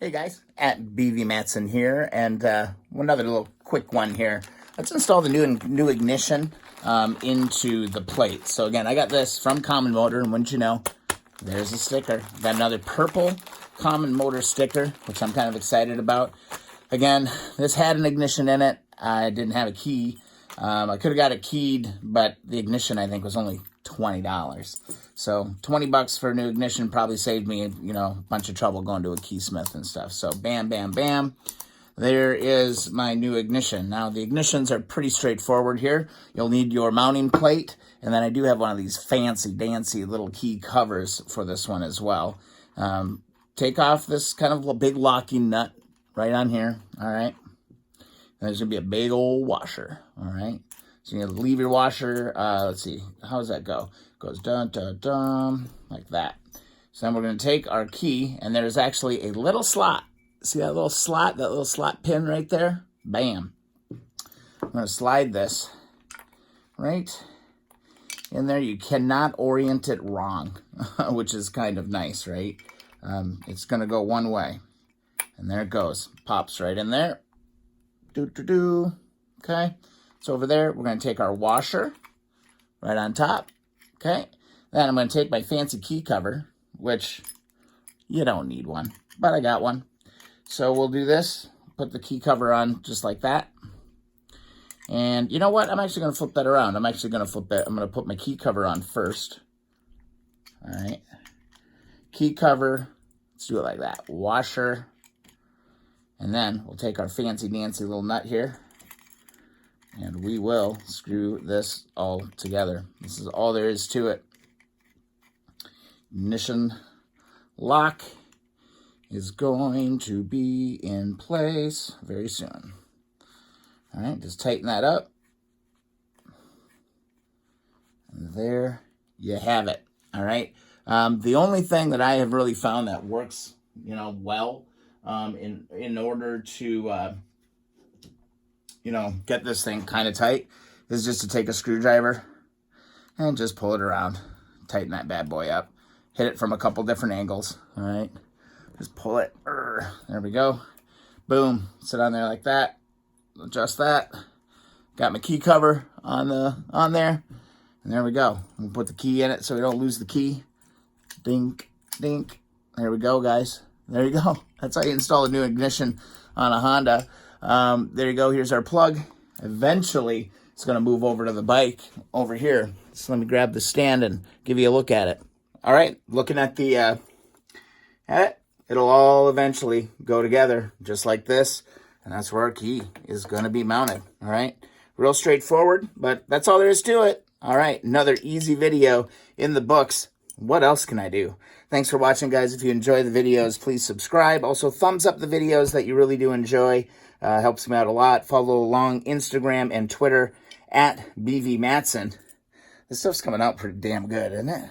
Hey guys, at BV Matson here, and another little quick one here. Let's install the new ignition into the plate. So again, I got this from Common Motor, and wouldn't you know, there's a sticker. Got another purple Common Motor sticker, which I'm kind of excited about. Again, this had an ignition in it. I didn't have a key. I could have got it keyed, but the ignition, I think, was only $20. So 20 bucks for a new ignition probably saved me, a bunch of trouble going to a keysmith and stuff. So bam, bam, bam. There is my new ignition. Now, the ignitions are pretty straightforward here. You'll need your mounting plate, and then I do have one of these fancy-dancy little key covers for this one as well. Take off this kind of big locking nut right on here, all right? And there's going to be a big old washer, all right? So you're going to leave your washer, let's see, how does that go? It goes dun, dun, dun, like that. So then we're going to take our key, and there's actually a little slot. See that little slot pin right there? Bam. I'm going to slide this right in there. You cannot orient it wrong, which is kind of nice, right? It's going to go one way. And there it goes. Pops right in there. Do-do-do. Okay. So over there, we're going to take our washer right on top. Okay. Then I'm going to take my fancy key cover, which you don't need one, but I got one. So we'll do this. Put the key cover on just like that. And you know what? I'm actually going to flip that around. I'm actually going to flip it. I'm going to put my key cover on first. All right. Key cover. Let's do it like that. Washer. And then we'll take our fancy-dancy little nut here. And we will screw this all together. This is all there is to it. Ignition lock is going to be in place very soon. All right, just tighten that up. And there you have it. All right. The only thing that I have really found that works, well, in order to get this thing kind of tight is just to take a screwdriver and just pull it around. Tighten that bad boy up. Hit it from a couple different angles, all right? Just pull it. There we go. Boom. Sit on there like that. Adjust that. Got my key cover on there. And there we go. We'll put the key in it so we don't lose the key. Dink, dink. There we go, guys. There you go. That's how you install a new ignition on a Honda. There you go. Here's our plug. Eventually, it's going to move over to the bike over here. So let me grab the stand and give you a look at it. All right. Looking at it'll all eventually go together just like this. And that's where our key is going to be mounted. All right. Real straightforward, but that's all there is to it. All right. Another easy video in the books. What else can I do? Thanks for watching, guys. If you enjoy the videos, please subscribe. Also, thumbs up the videos that you really do enjoy. Helps me out a lot. Follow along Instagram and Twitter at BV Matson. This stuff's coming out pretty damn good, isn't it?